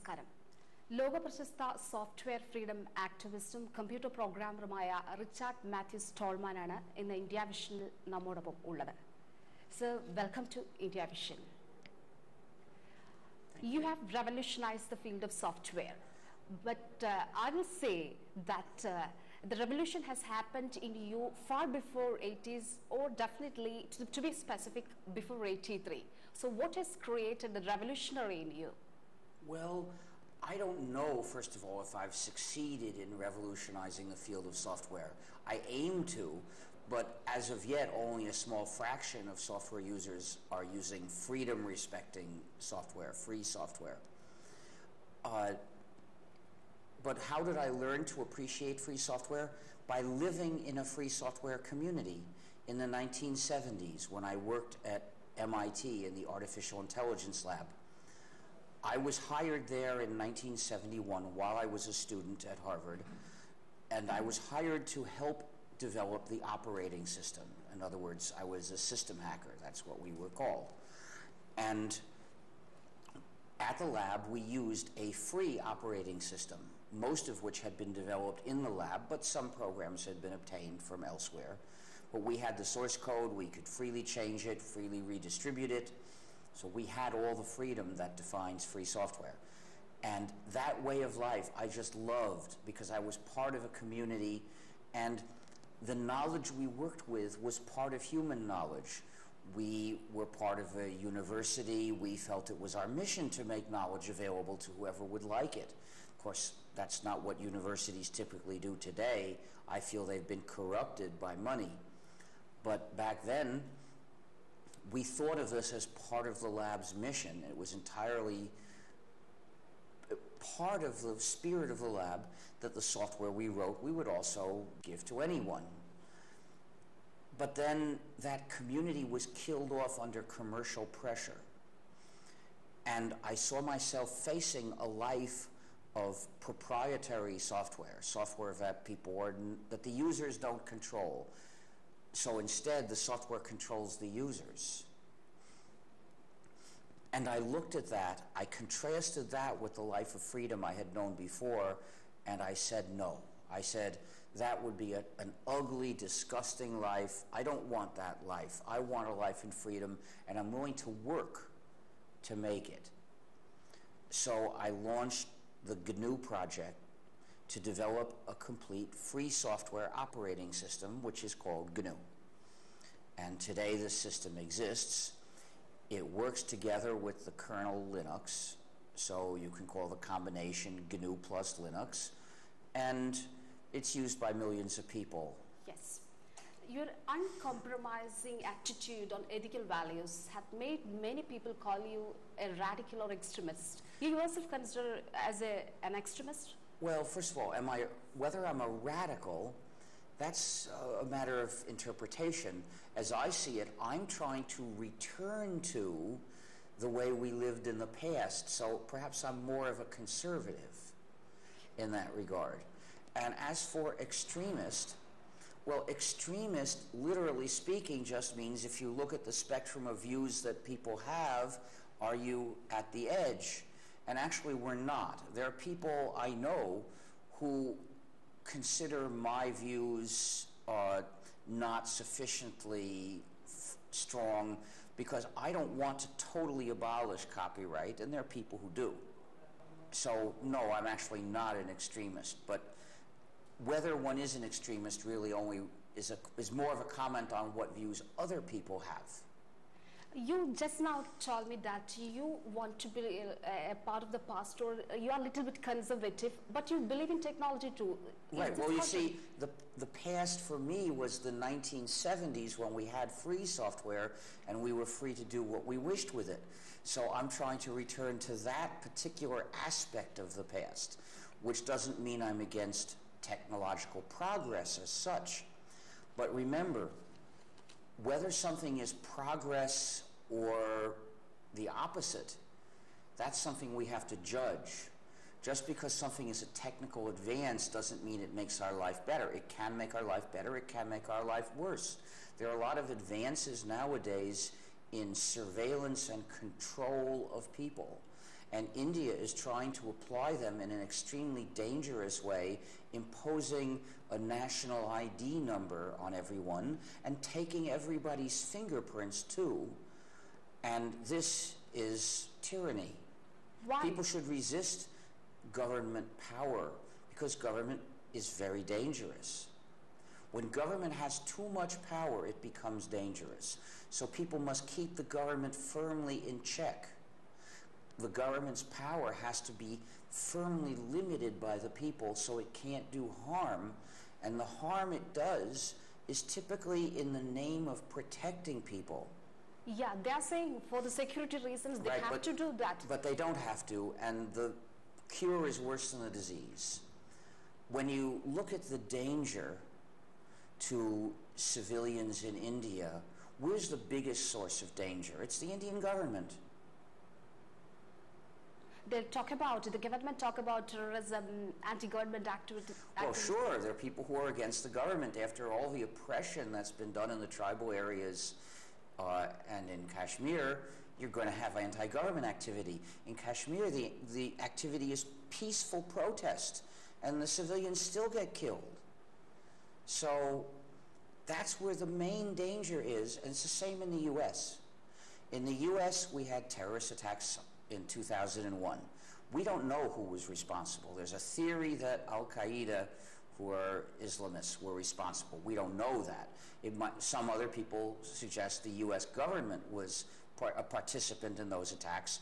നമസ്കാരം. ലോകപ്രശസ്ത software freedom ആക്ടിവിസ്റ്റും കമ്പ്യൂട്ടർ പ്രോഗ്രാമറുമായ റിച്ചാർഡ് മാത്യു സ്റ്റോൾമാനാണ് ഇന്ന് ഇന്ത്യാവിഷനിൽ നമ്മോടൊപ്പം ഉള്ളത്. Sir, welcome to Indiavision. You have revolutionized the field of software, but I will say that the revolution has happened in you far before 80s, or definitely, to be specific, before 83. So what has created the revolutionary in you? Well, I don't know, first of all, if I've succeeded in revolutionizing the field of software. I aim to, but as of yet, only a small fraction of software users are using freedom-respecting software, free software. But how did I learn to appreciate free software? By living in a free software community in the 1970s when I worked at MIT in the Artificial Intelligence Lab. I was hired there in 1971 while I was a student at Harvard, and I was hired to help develop the operating system. In other words, I was a system hacker. That's what we were called. And at the lab, we used a free operating system, most of which had been developed in the lab, but some programs had been obtained from elsewhere. But we had the source code, we could freely change it, freely redistribute it. So we had all the freedom that defines free software. And that way of life I just loved because I was part of a community, and the knowledge we worked with was part of human knowledge. We were part of a university. We felt it was our mission to make knowledge available to whoever would like it. Of course, that's not what universities typically do today. I feel they've been corrupted by money. But back then, we thought of this as part of the lab's mission. It was entirely part of the spirit of the lab that the software we wrote we would also give to anyone. But then that community was killed off under commercial pressure. And I saw myself facing a life of proprietary software, software that the users don't control. So instead, the software controls the users. And I looked at that, I contrasted that with the life of freedom I had known before, and I said no. I said, that would be an ugly, disgusting life. I don't want that life. I want a life in freedom, and I'm willing to work to make it. So I launched the GNU project to develop a complete free software operating system, which is called GNU. And today this system exists. It works together with the kernel Linux, so you can call the combination GNU plus Linux, and it's used by millions of people. Yes. Your uncompromising attitude on ethical values have made many people call you a radical or extremist. You yourself consider as an extremist? Well, first of all, whether I'm a radical, that's a matter of interpretation. As I see it, I'm trying to return to the way we lived in the past, so perhaps I'm more of a conservative in that regard. And as for extremist, well, extremist, literally speaking, just means if you look at the spectrum of views that people have, are you at the edge? And actually, we're not. There are people I know who consider my views not sufficiently strong because I don't want to totally abolish copyright, and there are people who do. So, no, I'm actually not an extremist. But whether one is an extremist really only is more of a comment on what views other people have. You just now told me that you want to be a part of the past, or you are a little bit conservative, but you believe in technology too. Right. Well, you see, the past for me was the 1970s when we had free software and we were free to do what we wished with it. So I'm trying to return to that particular aspect of the past, which doesn't mean I'm against technological progress as such. But remember, whether something is progress or the opposite, that's something we have to judge. Just because something is a technical advance doesn't mean it makes our life better. It can make our life better, it can make our life worse. There are a lot of advances nowadays in surveillance and control of people. And India is trying to apply them in an extremely dangerous way, imposing a national ID number on everyone and taking everybody's fingerprints too. And this is tyranny. Why? People should resist government power because government is very dangerous. When government has too much power, it becomes dangerous. So people must keep the government firmly in check. The government's power has to be firmly limited by the people so it can't do harm. And the harm it does is typically in the name of protecting people. Yeah, they're saying for the security reasons they have to do that. But they don't have to, and the cure is worse than the disease. When you look at the danger to civilians in India, where's the biggest source of danger? It's the Indian government. The government talk about terrorism, anti-government activity. Well, sure, there are people who are against the government after all the oppression that's been done in the tribal areas and in Kashmir. You're going to have anti-government activity. In Kashmir, the activity is peaceful protest, and the civilians still get killed. So that's where the main danger is, and it's the same in the U.S. In the U.S., we had terrorist attacks in 2001. We don't know who was responsible. There's a theory that Al-Qaeda, who are Islamists, were responsible. We don't know that. Some other people suggest the U.S. government was a participant in those attacks,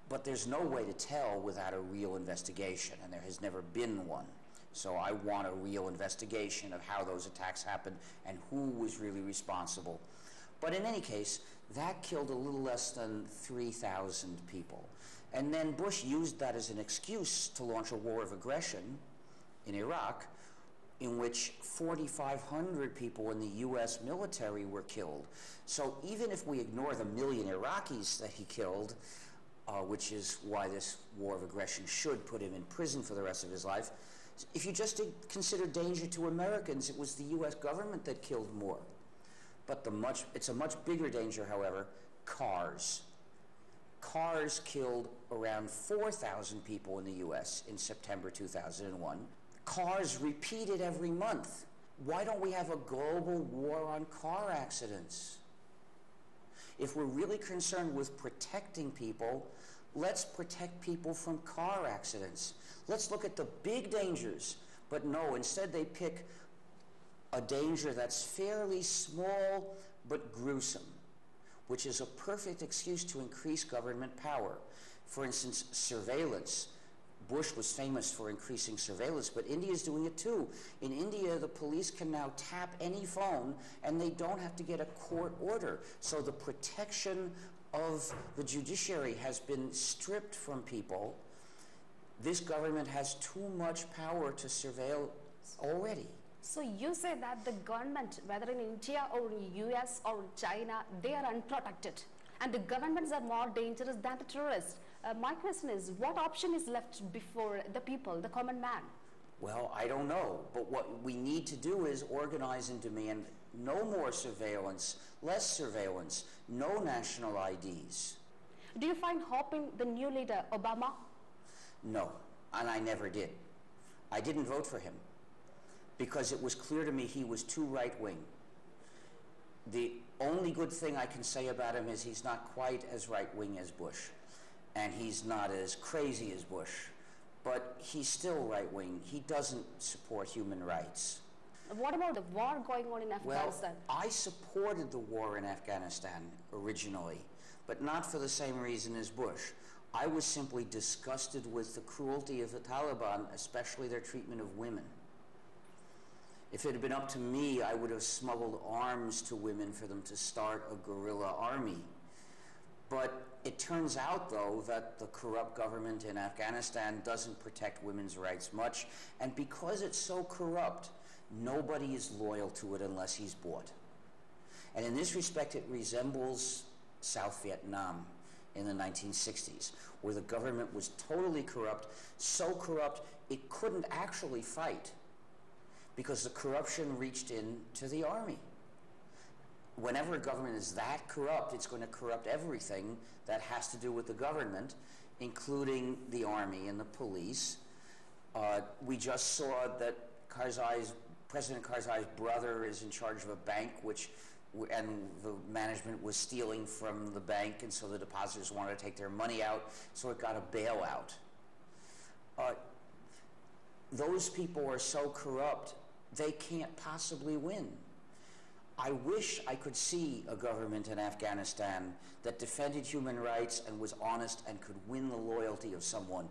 but there's no way to tell without a real investigation, and there has never been one. So I want a real investigation of how those attacks happened and who was really responsible. But in any case, that killed a little less than 3,000 people. And then Bush used that as an excuse to launch a war of aggression in Iraq, in which 4,500 people in the U.S. military were killed. So even if we ignore the 1 million Iraqis that he killed, which is why this war of aggression should put him in prison for the rest of his life, if you just consider danger to Americans, it was the U.S. government that killed more. But it's a much bigger danger, however, cars. Cars killed around 4,000 people in the U.S. in September 2001. Cars repeated every month. Why don't we have a global war on car accidents? If we're really concerned with protecting people, let's protect people from car accidents. Let's look at the big dangers. But no, instead they pick a danger that's fairly small but gruesome, which is a perfect excuse to increase government power. For instance, surveillance. Bush was famous for increasing surveillance, but India is doing it too. In India, the police can now tap any phone and they don't have to get a court order. So the protection of the judiciary has been stripped from people. This government has too much power to surveil already. So you say that the government, whether in India or in US or China, they are unprotected, and the governments are more dangerous than the terrorists. My question is, what option is left before the people, the common man? Well, I don't know, but what we need to do is organize and demand no more surveillance, less surveillance, no national IDs. Do you find hope in the new leader, Obama? No, and I never did. I didn't vote for him because it was clear to me he was too right-wing. The only good thing I can say about him is he's not quite as right-wing as Bush, and he's not as crazy as Bush, but he's still right-wing. He doesn't support human rights. What about the war going on in Afghanistan? Well, I supported the war in Afghanistan originally, but not for the same reason as Bush. I was simply disgusted with the cruelty of the Taliban, especially their treatment of women. If it had been up to me, I would have smuggled arms to women for them to start a guerrilla army. But it turns out, though, that the corrupt government in Afghanistan doesn't protect women's rights much, and because it's so corrupt, nobody is loyal to it unless he's bought. And in this respect, it resembles South Vietnam in the 1960s, where the government was totally corrupt, so corrupt it couldn't actually fight because the corruption reached into the army. whenever a government is that corrupt, it's going to corrupt everything that has to do with the government, including the army and the police. We just saw that President Karzai's brother is in charge of a bank, and the management was stealing from the bank, and so the depositors wanted to take their money out, so it got a bailout. Those people are so corrupt, they can't possibly win. I wish I could see a government in Afghanistan that defended human rights and was honest and could win the loyalty of someone.